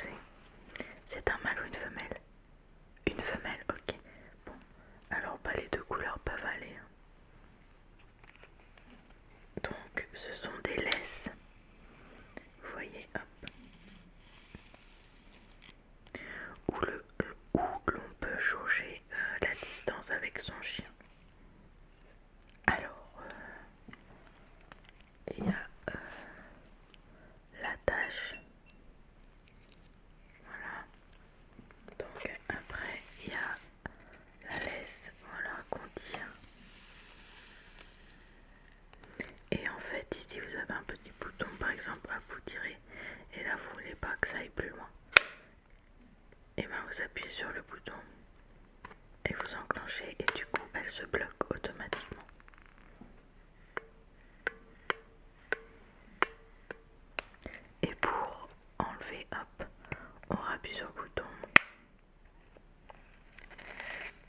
c'est? C'est un mâle ou une femelle? Une femelle, ok. Bon, alors pas les deux couleurs peuvent aller, hein. Donc ce sont des laisses. Vous voyez, hop. Où l'on peut jauger la distance avec son chien. Alors, il y a l'attache. Voilà. Donc après, il y a la laisse, voilà, qu'on tire. Et en fait, ici vous avez un petit bouton, par exemple, à vous tirer. Et là, vous voulez pas que ça aille plus loin. Et bien, vous appuyez sur le bouton et vous enclenchez, et du coup, elle se bloque automatiquement. Et pour enlever, hop, on rappuie sur le bouton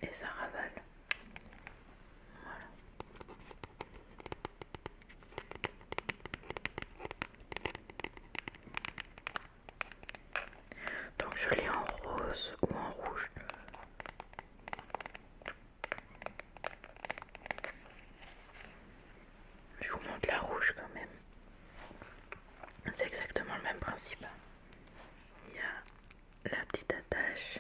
et ça ravale. Voilà. Donc je l'ai en rose ou en rouge. Je vous montre la rouge quand même. C'est exactement le même principe. Il y a la petite attache,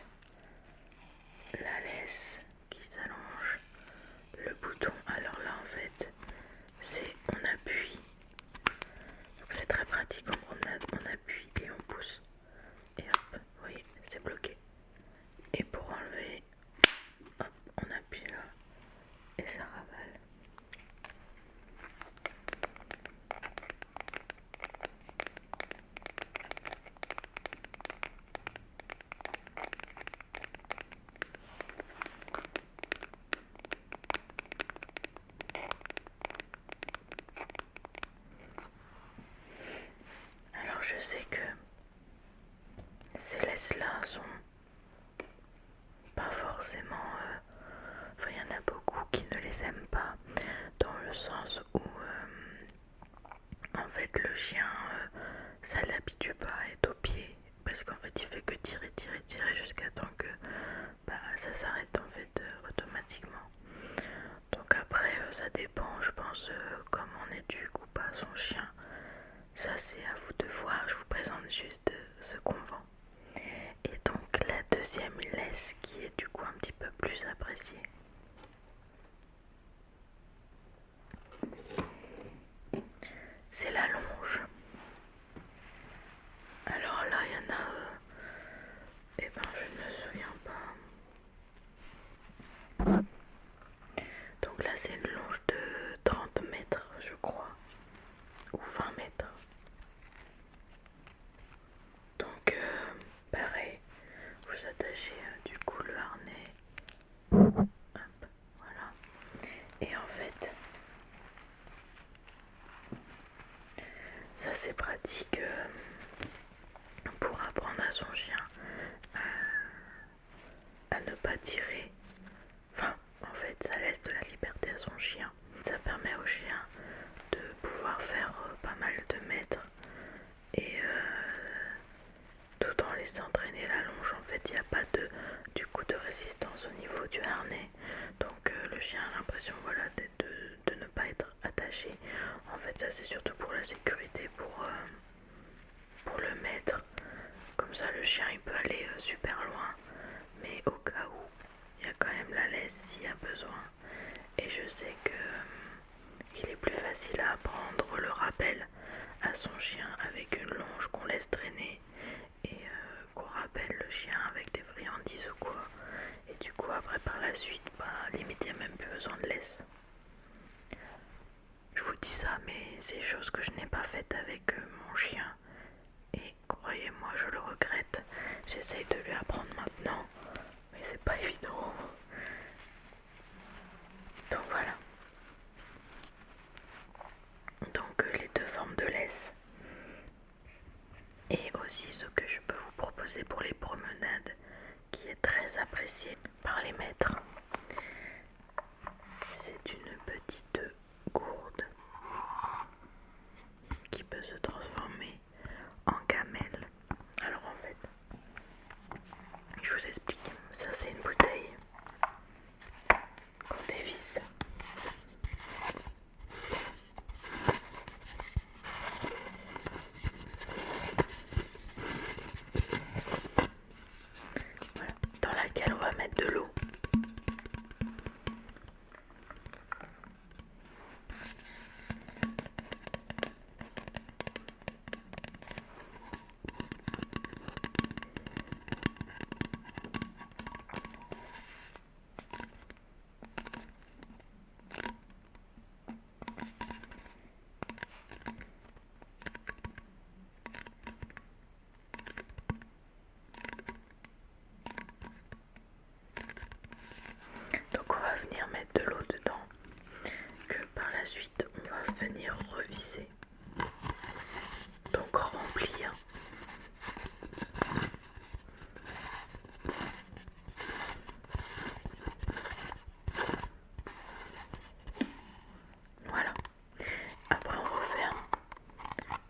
la laisse qui s'allonge, le bouton. Alors là en fait, c'est on appuie. Donc c'est très pratique en promenade, on appuie et on pousse. Et hop, vous voyez, c'est bloqué. Et pour enlever, hop, on appuie là et ça ravale. Alors je sais que ces laisses-là sont pas forcément... Enfin, il y en a beaucoup qui ne les aiment pas, dans le sens où en fait le chien, ça l'habitue pas à être au pied, parce qu'en fait il fait que tirer, tirer, tirer jusqu'à temps que ça s'arrête en fait automatiquement. Donc après ça dépend, je pense, comment on éduque ou pas son chien. Ça c'est à vous de voir, je vous présente juste ce qu'on vend. Et donc la deuxième laisse qui est du coup un petit peu plus appréciée. C'est la longe. Alors là, il y en a... eh ben, je ne me souviens pas. Donc là, c'est une longe de 30 mètres, je crois. Ou 20 mètres. Donc, pareil, vous attachez du coup le harnais. Hop, voilà. Et en fait, ça c'est pratique pour apprendre à son chien à ne pas tirer. Enfin, en fait, ça laisse de la liberté à son chien. Ça permet au chien de pouvoir faire pas mal de mètres et tout en laissant traîner la longe. En fait, il n'y a pas du coup de résistance au niveau du harnais. Donc le chien a l'impression, voilà, de ne pas être attaché. En fait, ça c'est surtout pour la sécurité, pour le mettre. Comme ça, le chien il peut aller super loin. Mais au cas où, il y a quand même la laisse s'il y a besoin. Et je sais que il est plus facile à apprendre le rappel à son chien avec une longe qu'on laisse traîner et qu'on rappelle le chien avec des friandises ou quoi. Et du coup après par la suite, limite il n'y a même plus besoin de laisse. Je vous dis ça, mais c'est chose que je n'ai pas faite avec mon chien. Et croyez-moi, je le regrette. J'essaye de lui apprendre maintenant, mais c'est pas évident. Donc voilà. Donc les deux formes de laisse. Et aussi ce que je peux vous proposer pour les promenades, qui est très apprécié par les maîtres. C'est une petite gourde qui peut se transformer en gamelle. Alors en fait, vous explique. Ça c'est une bouteille qu'on dévisse. Voilà, dans laquelle on va mettre de l'eau. Donc on va venir mettre de l'eau dedans, que par la suite on va venir revisser. Donc remplir. Voilà. Après on referme.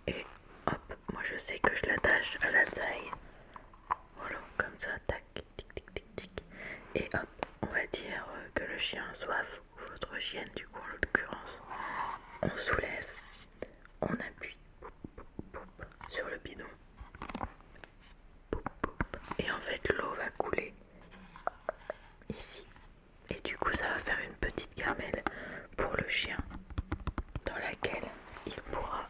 Et hop, moi je sais que je l'attache à la taille. Voilà, comme ça, tac, tic, tic, tic, tic. Et hop, on va dire que le chien a soif, ou votre chienne du coup en l'occurrence. On soulève, on appuie sur le bidon. Et en fait l'eau va couler ici. Et du coup ça va faire une petite gamelle pour le chien dans laquelle il pourra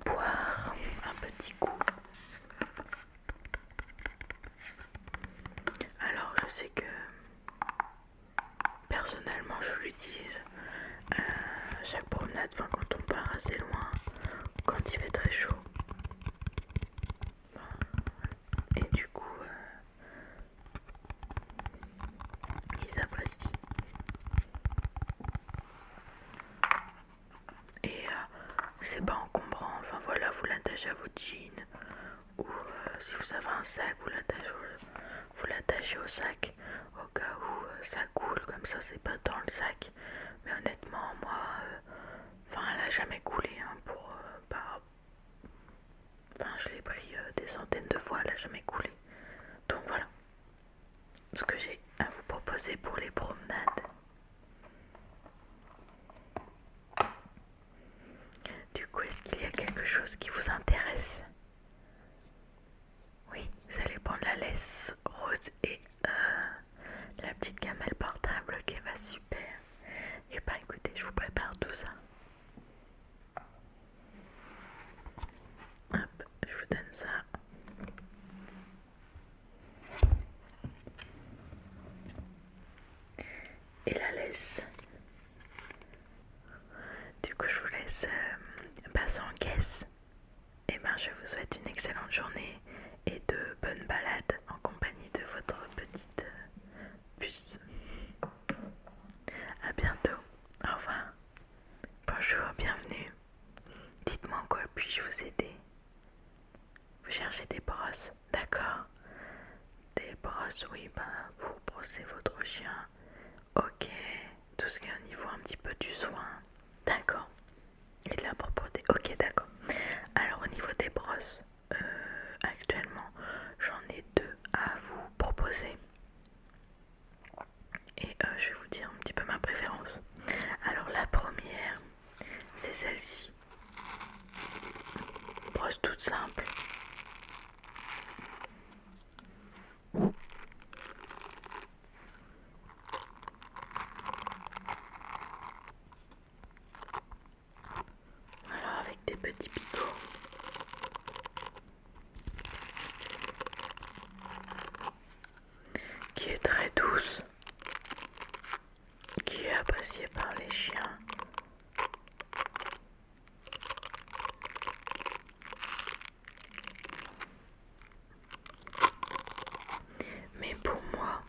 boire un petit coup. Alors je sais que personnellement je l'utilise à chaque promenade, enfin quand on part assez loin, quand il fait très chaud. Et du coup ils apprécient. Et c'est pas encombrant, enfin voilà, vous l'attachez à votre jean ou si vous avez un sac, vous l'attachez au sac au cas où ça coule, comme ça c'est pas dans le sac. Mais honnêtement moi, elle a jamais coulé hein, je l'ai pris des centaines de fois, elle a jamais coulé. Donc voilà ce que j'ai à vous proposer pour les promenades. Du coup, est-ce qu'il y a quelque chose qui vous intéresse? Oui, vous allez prendre la laisse rose et la petite gamelle portable qui va super. Et bah écoutez, je vous prépare tout ça. Hop, je vous donne ça. Et la laisse. Du coup, je vous laisse passer en caisse. Et ben, je vous souhaite une excellente journée et de bonnes balades en compagnie de votre petite puce. A bientôt. Au revoir. Bonjour, bienvenue. Dites-moi en quoi puis-je vous aider? Vous cherchez des brosses, d'accord? Des brosses, oui, pour brosser votre chien. Ok, tout ce qui est au niveau un petit peu du soin. D'accord. Et de la propreté. Ok, d'accord. Alors au niveau des brosses, actuellement, j'en ai deux à vous proposer. Et je vais vous dire un petit peu ma préférence. Alors la première, c'est celle-ci. Brosse toute simple. Alors avec des petits picots. Qui est très douce. Qui est appréciée par les chiens. Mais pour moi,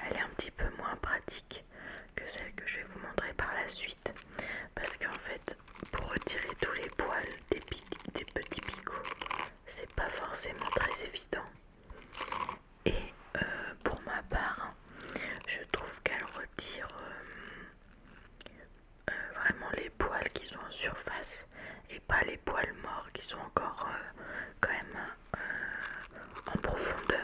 elle est un petit peu moins pratique que celle que je vais vous montrer par la suite. Parce qu'en fait, pour retirer tous les poils des petits picots, c'est pas forcément très évident. Et pour ma part, je trouve qu'elle retire vraiment les poils qui sont en surface et pas les poils morts qui sont encore quand même en profondeur.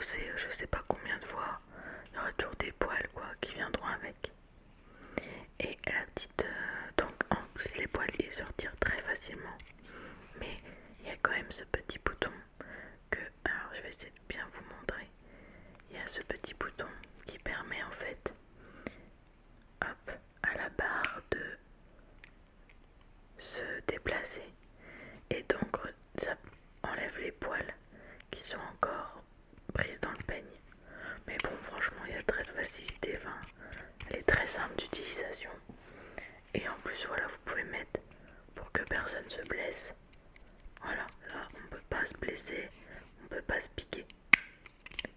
brosser je sais pas combien de fois, il y aura toujours des poils quoi qui viendront avec. Et la petite... donc en plus les poils ils sortirent très facilement. Mais il y a quand même ce petit bouton que... Alors je vais essayer de bien vous montrer. Il y a ce petit bouton qui permet en fait, hop, à la barre de se déplacer. Et donc ça enlève les poils qui sont encore prises dans le peigne. Mais bon, franchement, il y a très de facilité. Enfin, elle est très simple d'utilisation. Et en plus, voilà, vous pouvez mettre pour que personne se blesse. Voilà, là, on peut pas se blesser, on peut pas se piquer.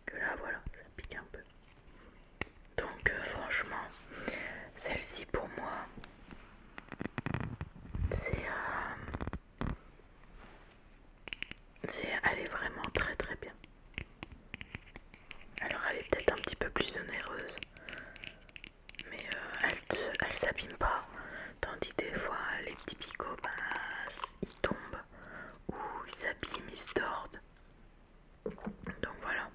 Que là, voilà, ça pique un peu. Donc, franchement, celle-ci pour moi, elle est vraiment très très bien. Alors, elle est peut-être un petit peu plus onéreuse, mais elle s'abîme pas. Tandis que des fois, les petits picots, bah, ils tombent ou ils s'abîment, ils se tordent. Donc voilà.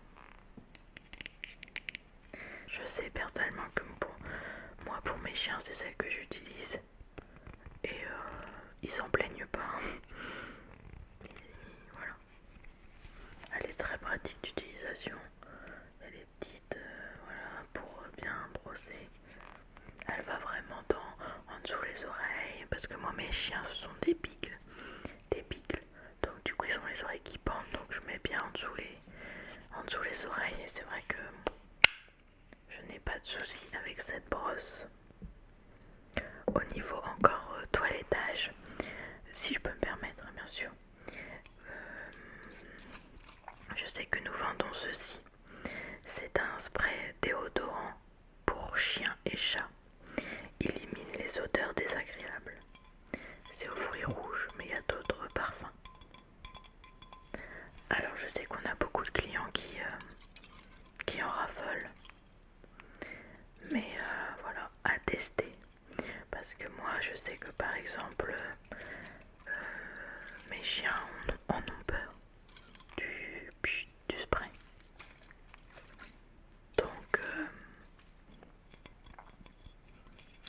Je sais personnellement que pour mes chiens, c'est celle que j'utilise. Et ils s'en plaignent pas. Et voilà. Elle est très pratique d'utilisation. Elle est petite, voilà, pour bien brosser. Elle va vraiment en dessous les oreilles. Parce que moi, mes chiens, ce sont des beagles. Des beagles. Donc du coup, ils ont les oreilles qui pendent. Donc je mets bien en dessous les oreilles. Et c'est vrai que je n'ai pas de soucis avec cette brosse. Au niveau encore toilettage, si je peux me permettre, bien sûr, je sais que nous vendons ceci. C'est un spray déodorant pour chiens et chats. Il élimine les odeurs désagréables. C'est aux fruits rouges, mais il y a d'autres parfums. Alors je sais qu'on a beaucoup de clients qui en raffolent. Mais voilà, à tester. Parce que moi je sais que par exemple mes chiens en ont peur du spray. Donc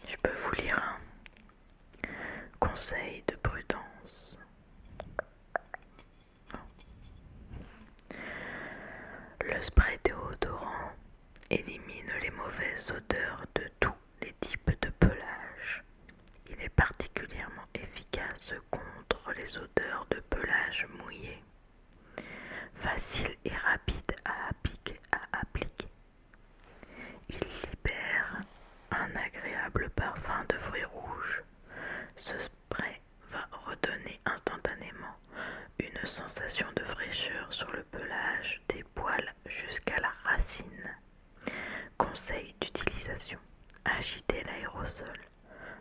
je peux vous lire un conseil de prudence. Le spray déodorant élimine les mauvaises odeurs de tous les types de pelage. Il est particulièrement efficace contre les odeurs de pelage mouillé. Facile et rapide à appliquer. Il libère un agréable parfum de fruits rouges. Ce spray va redonner instantanément une sensation de fraîcheur sur le pelage des poils jusqu'à la racine. Conseil d'utilisation. Agitez l'aérosol.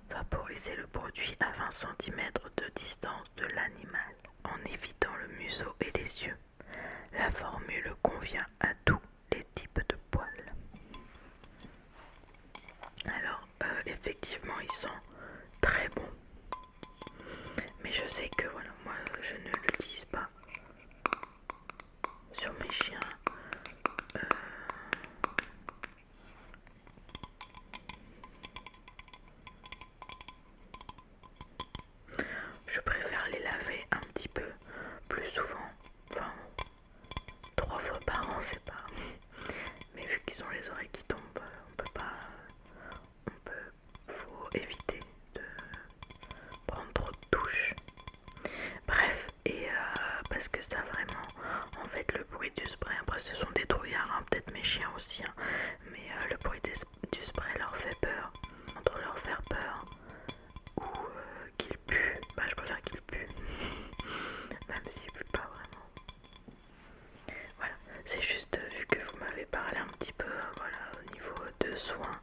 Vaporisez le produit à 20 cm de distance de l'animal en évitant le museau et les yeux. La formule convient à tous les types de poils. Alors, effectivement, ils sont très bons. Mais je sais que voilà, moi je ne l'utilise pas sur mes chiens. Je préfère les laver un petit peu plus souvent. Enfin, 3 fois par an, c'est pas. Mais vu qu'ils ont les oreilles qui tombent, on peut pas. Faut éviter de prendre trop de douches. Bref, et parce que ça vraiment, en fait, le bruit du spray, après ce sont des trouillards, hein, peut-être mes chiens aussi, hein, mais le bruit du spray leur fait peur. Entre leur faire peur ou qu'il pue, bah je préfère qu'il pue, même s'il pue pas vraiment. Voilà, c'est juste vu que vous m'avez parlé un petit peu, voilà, au niveau de soins,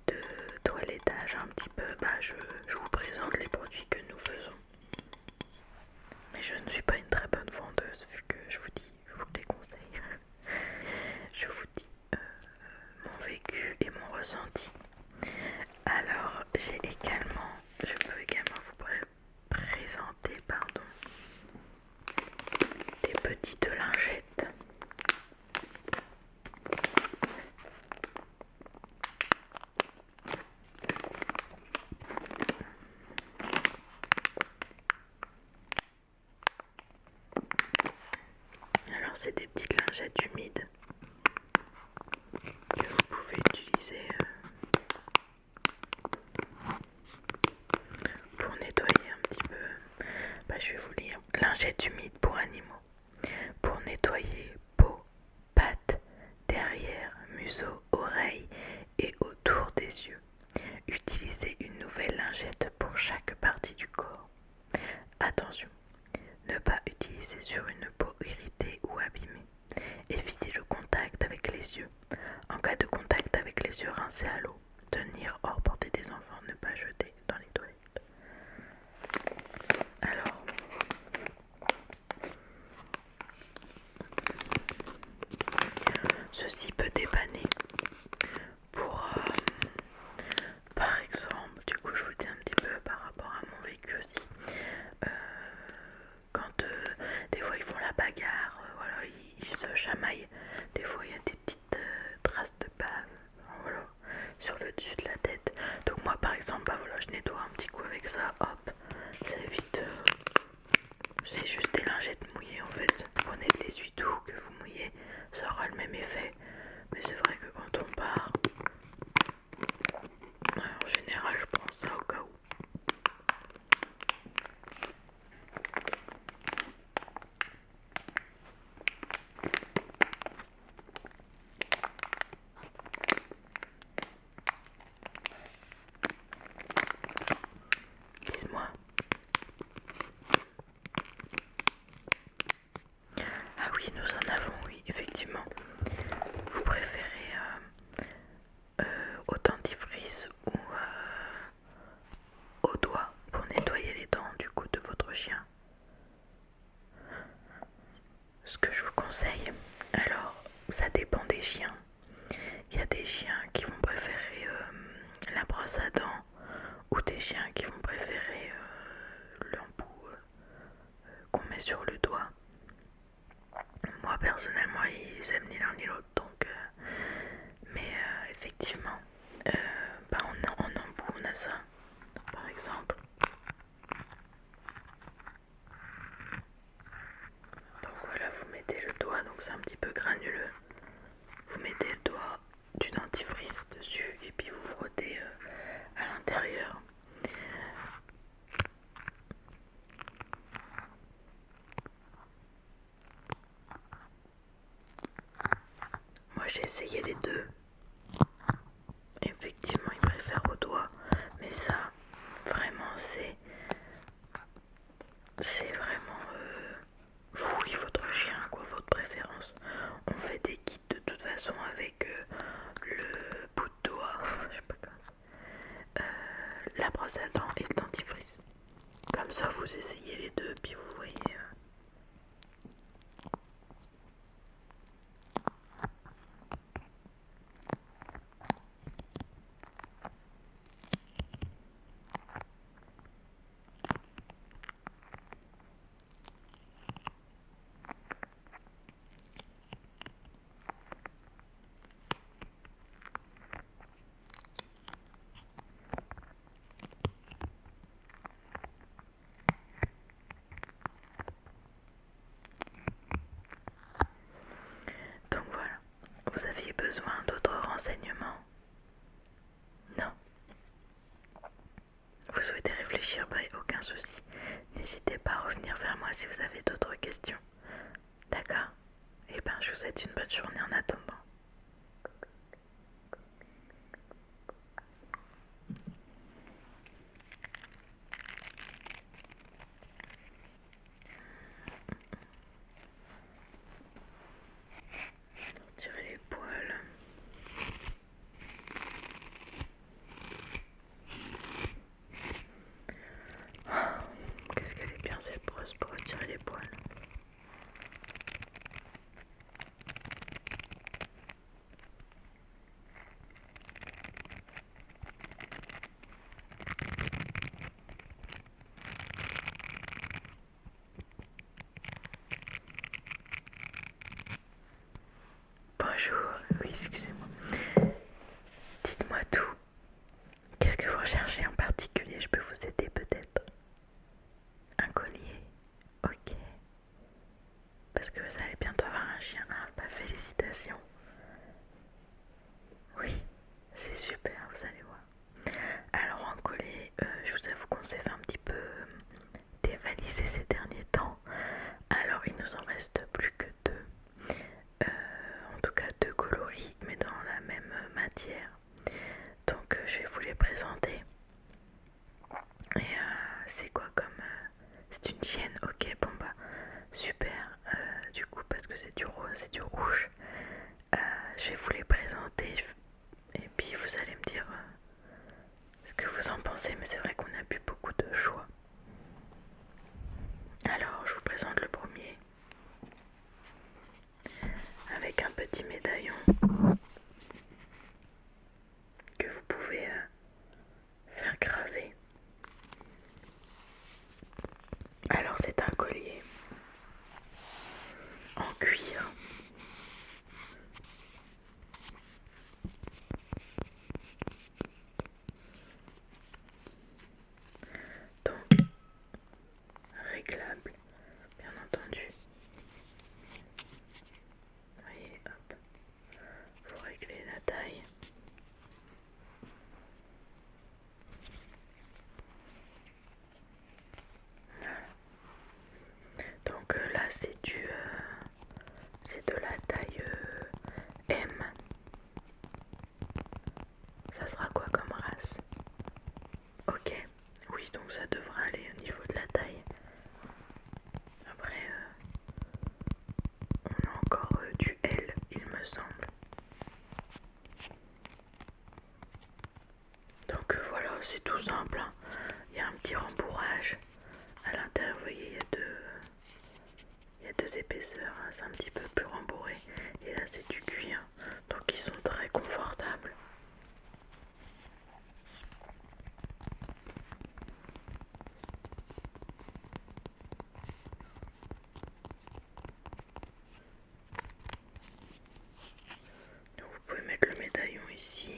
de toilettage un petit peu, bah je vous présente les produits que nous faisons. Mais je ne suis pas une très bonne vendeuse vu que je vous déconseille. Je vous dis mon vécu et mon ressenti. Alors je peux également vous présenter des petites lingettes. c'est des petites lingettes humides que vous pouvez utiliser pour nettoyer un petit peu. Je vais vous lire. Lingettes humides pour animaux. Pour nettoyer peau, pattes, derrière, museau, oreilles et autour des yeux. Utilisez une nouvelle lingette pour chaque partie du corps. Attention, ne pas utiliser sur une peau irritée ou abîmée. Évitez le contact avec les yeux. En cas de contact avec les yeux, rincez à l'eau. Tenir hors portée des enfants, ne pas jeter dans les toilettes. Alors, ceci peut dépanner pour, par exemple, du coup je vous dis un petit peu par rapport à mon vécu aussi, quand des fois ils font la bagarre, voilà, ils se chamaillent, des fois il y a des petites traces de bave, voilà, sur le dessus de la tête. Donc moi par exemple, voilà, je nettoie un petit coup avec ça, hop, ça évite, c'est juste des lingettes mouillées en fait. Prenez de l'essuie-tout que vous mouillez, ça aura le même effet. Mais c'est vrai que quand on part, en général je prends ça au cas où. Dis-moi. Ah oui, nous en avons, oui, effectivement. Vous préférez au dentifrice ou au doigt pour nettoyer les dents du coup de votre chien? Ce que je vous conseille, alors ça dépend des chiens. Il y a des chiens qui vont préférer la brosse à dents ou des chiens qui vont préférer l'embout qu'on met sur le doigt. Moi personnellement ils aiment ni l'un ni l'autre, donc mais effectivement en embout on a ça par exemple. Donc voilà, vous mettez le doigt, donc c'est un petit peu granuleux, vous mettez le doigt du dentifrice dessus et puis vous frottez à l'intérieur. Moi j'ai essayé les deux. Effectivement, ils préfèrent au doigt, mais ça, vraiment, c'est vraiment vous et votre chien, quoi, votre préférence. On fait des kits de toute façon avec le bout de doigt, je sais pas quoi, la brosse à dents et le dentifrice. Comme ça, vous essayez les deux, puis vous voyez. Donc voilà, vous aviez besoin d'autres renseignements? Non. Vous souhaitez réfléchir? Bah, aucun souci. N'hésitez pas à revenir vers moi si vous avez d'autres questions. D'accord? Eh ben, je vous souhaite une bonne journée en attendant. Tirez les poils. Oh, qu'est-ce qu'elle est bien cette brosse pour retirer les poils. Bonjour, oui, excusez-moi. Dites-moi tout. Qu'est-ce que vous recherchez en particulier? Je peux vous aider peut-être? Un collier? Ok. Parce que vous allez bientôt avoir un ce que vous en pensez, mais c'est vrai qu'on n'a plus beaucoup de choix. Alors, je vous présente le premier avec un petit médaillon que vous pouvez faire graver. Alors, c'est un collier en cuir. Donc, réglable, bien entendu. Vous voyez, hop, vous réglez la taille. Voilà. Donc là, c'est de la taille M. Ça sera quoi comme race? Ok, oui, donc ça devra aller au niveau de la taille. Après, on a encore du L, il me semble. Donc voilà, c'est tout simple, hein. Il y a un petit rembourrage à l'intérieur, vous voyez, il y a deux épaisseurs, hein. C'est un petit peu plus rembourré. Et là, c'est du cuir, donc ils sont très confortables. Donc vous pouvez mettre le médaillon ici,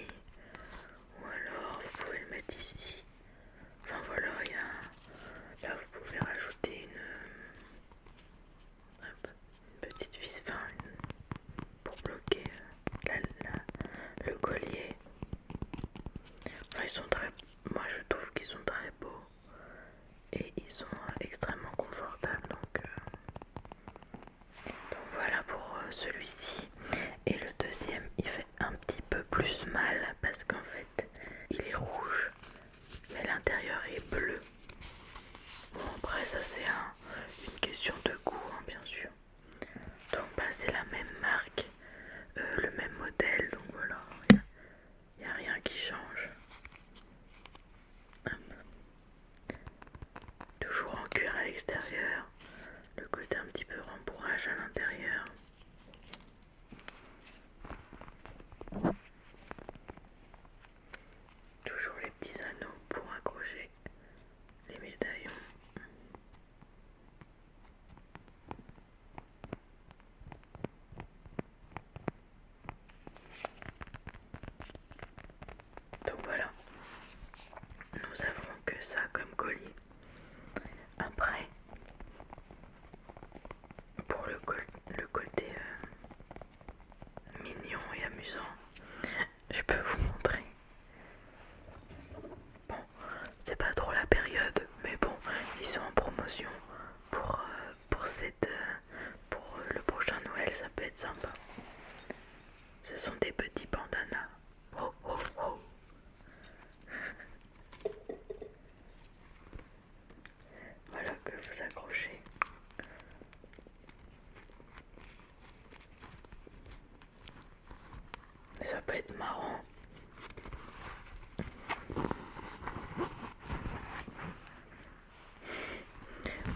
ou alors vous pouvez le mettre ici. Enfin voilà, là vous pouvez rajouter une petite vis, pour bloquer le collier. Enfin, ils sont très, moi je trouve qu'ils sont très beaux et ils sont extrêmement confortables. Donc voilà pour celui-ci. Et le deuxième, il fait un petit peu plus mal parce qu'en fait, il est rouge, mais l'intérieur est bleu. Bon, après, ça c'est une question de goût, hein, bien sûr. Donc, bah, c'est la même marque, le même modèle, donc voilà, il n'y a rien qui change. Hop. Toujours en cuir à l'extérieur, le côté un petit peu rembourrage à l'intérieur. Toujours les petits anneaux pour accrocher les médaillons. Donc voilà, nous avons que ça comme collier. Après, pour le côté mignon et amusant, je peux vous montrer. Bon, c'est pas trop la période, mais bon, ils sont en promotion pour le prochain Noël, ça peut être sympa. Ce sont des petits bandanas. Oh oh oh. Voilà que vous accrochez. Ça peut être marrant.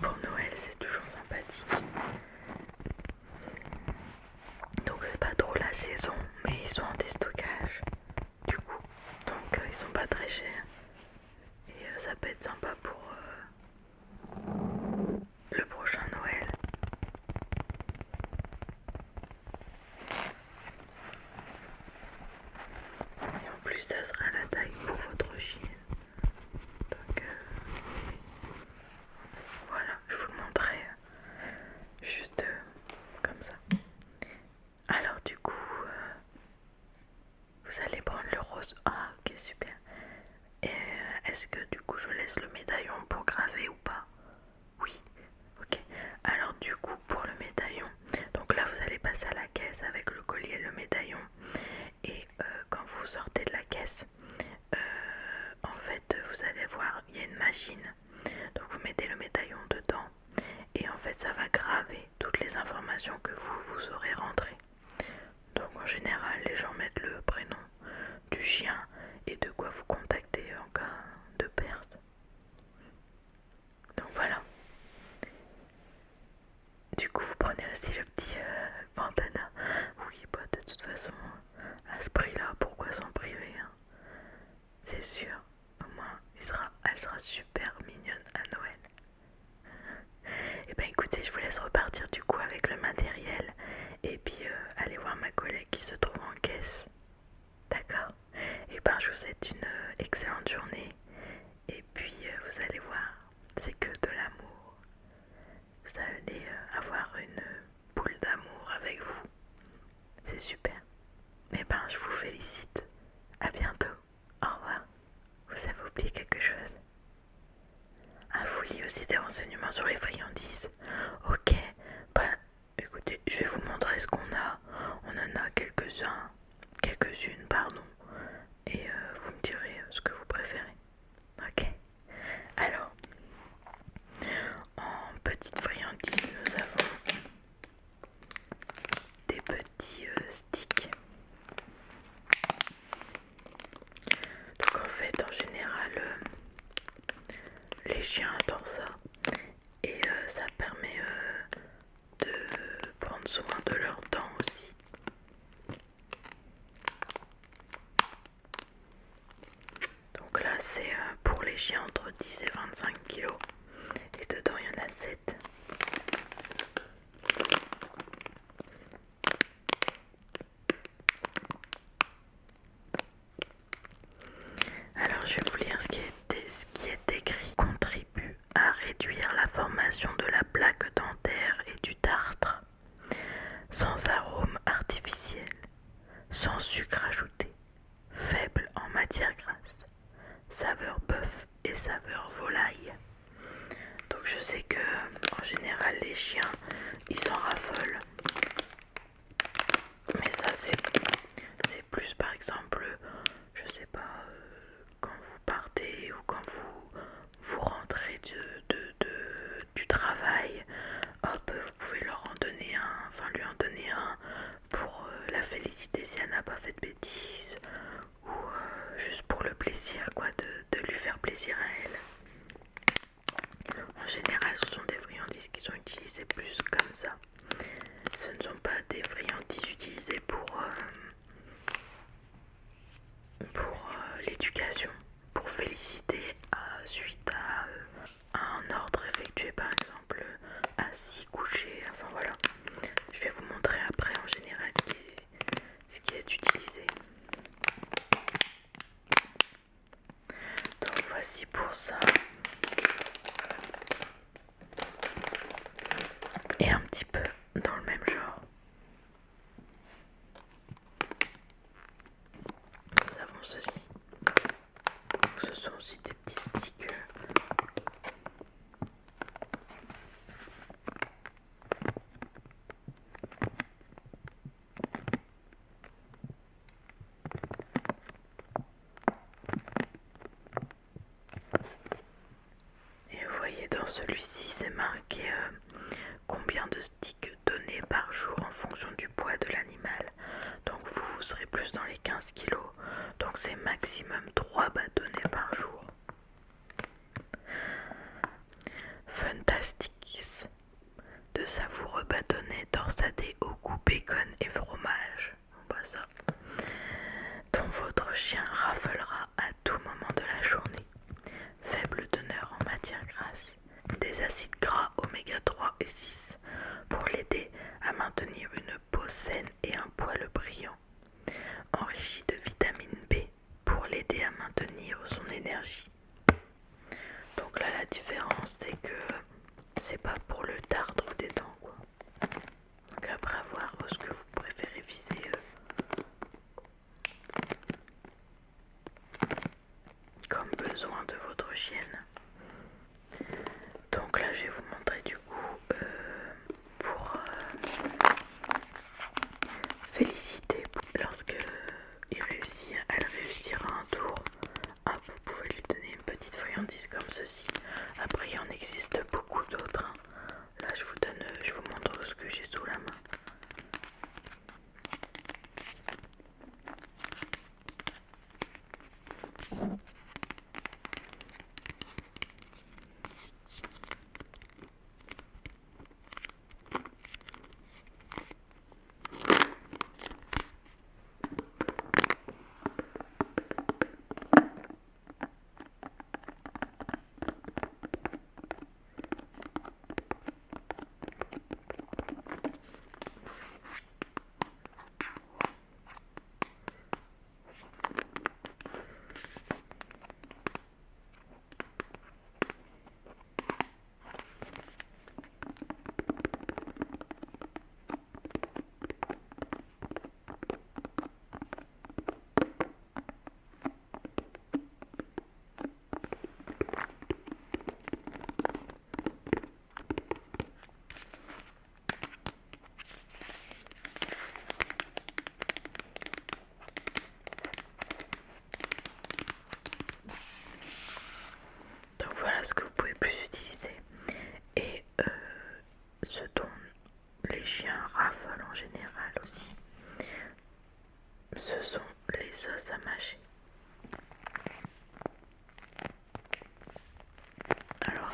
Pour Noël, c'est toujours sympathique. Donc c'est pas trop la saison, mais ils sont en déstockage du coup. Donc ils sont pas très chers. Et ça peut être sympa pour le prochain Noël. Et en plus ça sera la taille pour votre chienne. Donc voilà, je vous le montrerai juste comme ça. Alors du coup, vous allez prendre le rose. Ah ok, super. Et est-ce que du coup je laisse le médaillon pour graver ou pas? Oui, ok. Alors du coup pour le médaillon, donc là vous allez passer à la caisse avec le collier et le médaillon. Et quand vous sortez de la caisse, en fait vous allez voir, il y a une machine. Donc vous mettez le médaillon dedans et en fait ça va graver toutes les informations que vous aurez rentrées. Donc en général les gens mettent le prénom du chien et de quoi vous contacter en cas elle sera super mignonne à Noël. Et ben écoutez, je vous laisse repartir du coup avec le matériel et puis aller voir ma collègue qui se trouve en caisse. D'accord? Et ben je vous souhaite une excellente journée et puis vous allez voir, c'est que de l'amour. Vous allez avoir une boule d'amour avec vous. C'est super. Et ben je vous félicite. À bientôt. Au revoir. Vous avez oublié quelque chose? Ah, vous vouliez aussi des renseignements sur les friandises? Ok, bah écoutez, je vais vous montrer ce qu'on a. On en a quelques-unes, pardon. Et vous me direz ce que vous préférez. Ok. Alors, en petites friandises, nous avons des petits sticks. Donc en fait, en général, les chiens adorent ça. Et ça permet de prendre soin de leurs dents aussi. Donc là c'est pour les chiens entre 10 et 25 kilos. Et dedans il y en a 7. Alors je vais vous lire ce qui est écrit. Contribue à réduire la formation de la plaque dentaire et du tartre. Sans arôme artificiel, sans sucre ajouté, faible en matière grasse, saveur bœuf et saveur volaille. Donc je sais que en général les chiens ils en raffolent, mais ça c'est plus par exemple, je sais pas, quand vous partez ou quand vous rentrez du travail, hop, vous pouvez lui en donner un pour la féliciter si elle n'a pas fait de bêtises, ou juste pour le plaisir quoi, de lui faire plaisir à elle. En général, ce sont des friandises qui sont utilisées plus comme ça. Ce ne sont pas des friandises utilisées pour l'éducation, pour féliciter suite à un ordre effectué par exemple assis, couché, enfin voilà. Je vais vous montrer après en général ce qui est utilisé. Donc voici pour ça. Et un petit peu dans le même genre. Nous avons ceci. Donc ce sont aussi des petits sticks. Et vous voyez dans celui-ci c'est marqué combien de sticks donnés par jour en fonction du poids de l'animal. Donc vous serez plus dans les 15 kilos. Donc c'est maximum 3 bâtonnets par jour. Fantastics. De savoureux bâtonnets torsadés au goût bacon et fromage. Bah ça. Dont votre chien raffolera à tout moment de la journée. Faible teneur en matière grasse. Des acides gras oméga 3 et 6 pour l'aider à maintenir une peau saine et un poil brillant. Enrichi de vitamine B pour l'aider à maintenir son énergie. Donc là la différence c'est que c'est pas pour le tartre des dents quoi. Donc après avoir ce que vous préférez viser comme besoin de votre chienne. Donc là je vais vous montrer du coup pour féliciter lorsque elle réussira un tour. Vous pouvez lui donner une petite friandise comme ceci. Après il y en existe beaucoup d'autres. Là je vous montre ce que j'ai sous la main.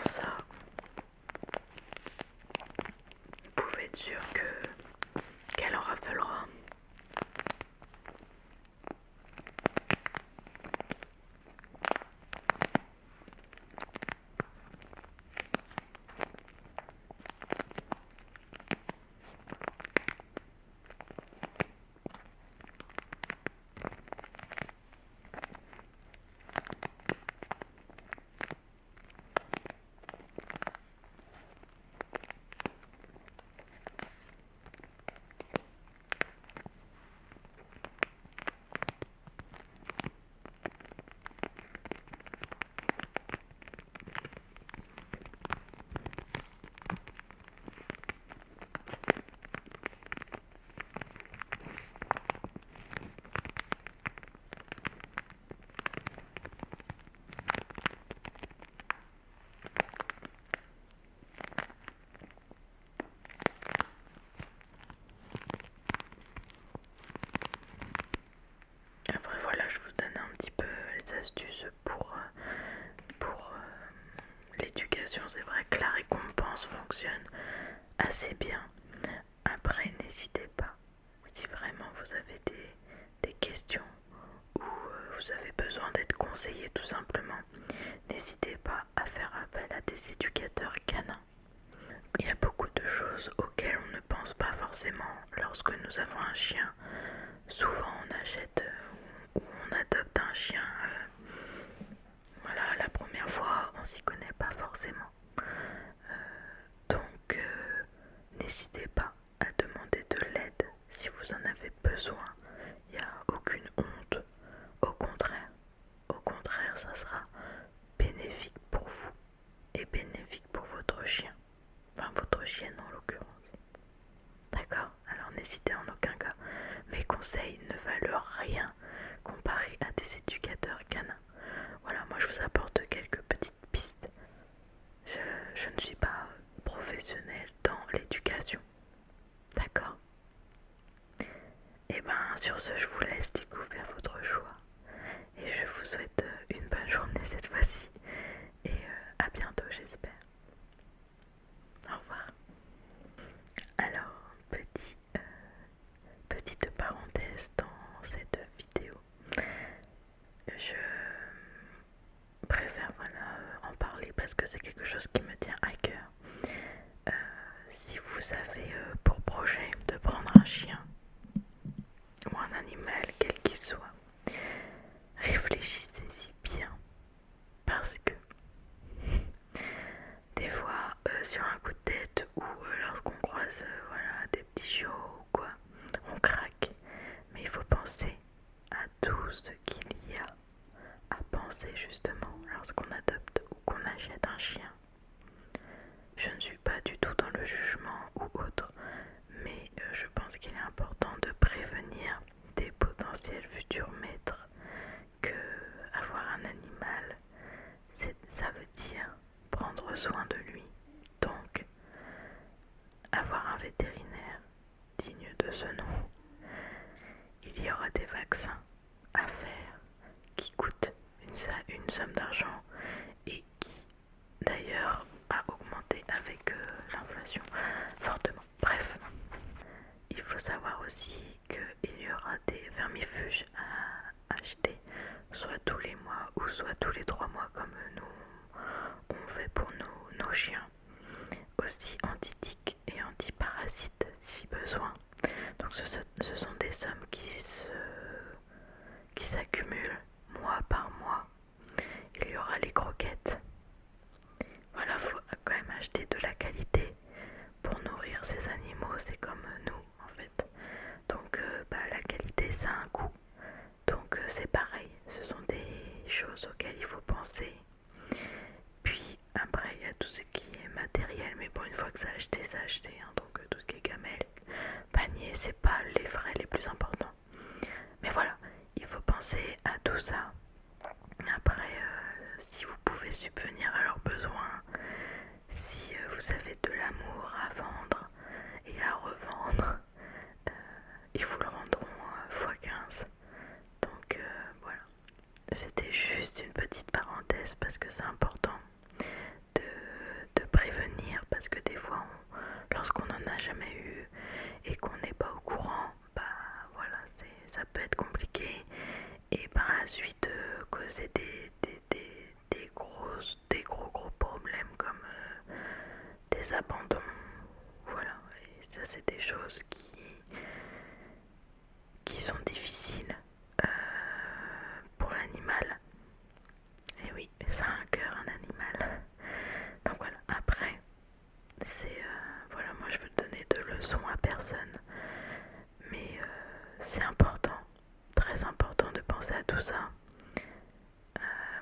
ça, vous pouvez être sûr qu'elle en raffolera. Après voilà, je vous donne un petit peu les astuces pour l'éducation. C'est vrai que la récompense fonctionne assez bien. Après, n'hésitez pas, si vraiment vous avez des questions ou vous avez besoin d'être conseillé tout simplement, n'hésitez pas à faire appel à des éducateurs canins. Il y a beaucoup de choses auxquelles on ne pense pas forcément lorsque nous avons un chien. Souvent on achète ou on adopte un chien, voilà, la première fois on s'y connaît pas forcément. Donc n'hésitez pas à demander de l'aide si vous en avez besoin. Il n'y a aucune honte. Au contraire, ça sera bénéfique pour vous et bénéfique pour votre chien. Enfin, votre chienne en l'occurrence. D'accord? Alors n'hésitez en aucun cas. Mes conseils ne valent rien comparé à des éducateurs canins. Voilà, moi je vous apporte quelques petites pistes. Je ne suis pas professionnelle dans l'éducation. D'accord? Et ben sur ce, je vous laisse du coup faire votre choix. Et je vous souhaite une bonne journée cette fois-ci. Et à bientôt, j'espère. Au revoir. Alors, petite parenthèse dans cette vidéo. Je préfère en parler parce que c'est quelque chose qui me tient à cœur. Si vous avez pour projet de prendre un chien ou un animal quel qu'il soit, réfléchissez-y bien parce que des fois sur un coup de tête ou lorsqu'on croise voilà, des petits chiots ou quoi, on craque. Mais il faut penser à tout ce qu'il y a à penser justement lorsqu'on adopte ou qu'on achète un chien. Je ne suis pas du tout dans le jugement ou autre, mais je pense qu'il est important de prévenir des potentiels futurs maîtres que avoir un animal, ça veut dire prendre soin de lui. Donc, avoir un vétérinaire digne de ce nom. Il y aura des vaccins à faire qui coûtent une somme d'argent et qui d'ailleurs a augmenté avec l'inflation fortement. Bref, il faut savoir aussi qu'il y aura des vermifuges à acheter soit tous les mois ou soit tous les 3 mois comme nous on fait pour nos chiens. Aussi antitiques et antiparasites si besoin. Donc ce sont des sommes qui s'accumulent mois par mois. Il y aura les croquettes. Voilà, faut quand même acheter de la qualité pour nourrir ces animaux, c'est comme nous en fait. Donc la qualité ça a un coût. Donc c'est pareil, ce sont des choses auxquelles il faut penser. Puis après il y a tout ce qui est matériel, mais bon une fois que c'est acheté, c'est acheté. Hein. Donc tout ce qui est gamelle, panier, c'est pas les frais les plus importants. Mais voilà, il faut penser à tout ça. Après, si vous pouvez subvenir à leurs besoins, si vous avez de l'amour à vendre et à revendre, ils vous le rendront x15. Donc voilà, c'était juste une petite parenthèse parce que c'est important de parce que des fois, lorsqu'on n'en a jamais eu et qu'on n'est pas au courant, bah voilà, ça peut être compliqué et par la suite causer des gros problèmes comme des abandons. Voilà, et ça c'est des choses qui sont difficiles pour l'animal. Et oui, ça a un cœur, un animal. Donc voilà, après, c'est voilà, moi je veux donner de leçons à personne, mais c'est important, très important de penser à tout ça.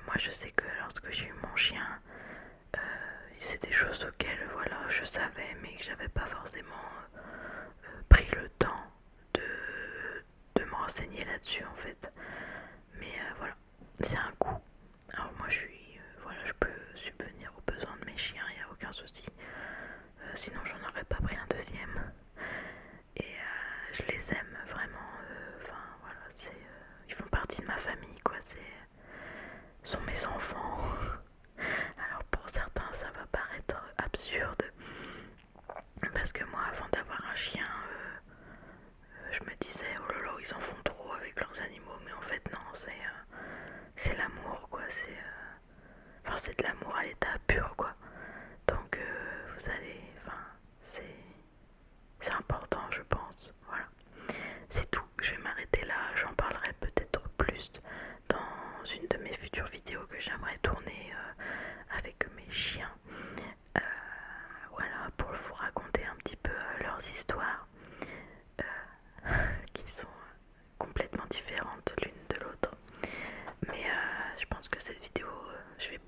Moi je sais que lorsque j'ai eu mon chien, c'est des choses auxquelles voilà, je savais, mais que j'avais pas forcément pris le temps de me renseigner là-dessus en fait. Mais voilà, c'est un coût. Alors moi voilà, je peux subvenir aux besoins de mes chiens, il n'y a aucun souci. Sinon j'en aurais pas pris un deuxième. Et je les aime vraiment. Enfin voilà, ils font partie de ma famille quoi. Sont mes enfants. Alors pour certains ça va paraître absurde parce que moi avant d'avoir un chien, je me disais oh là là ils en font trop avec leurs animaux, mais en fait non, c'est l'amour quoi. Enfin c'est de l'amour à l'état pur quoi. Donc vous allez, enfin c'est important je pense. Voilà, c'est tout. Je vais m'arrêter là. J'en parlerai peut-être plus dans une de mes futures vidéos que j'aimerais tourner avec mes chiens. Voilà, pour vous raconter un petit peu leurs histoires qui sont complètement différentes l'une de l'autre. Mais je pense que cette vidéo, je vais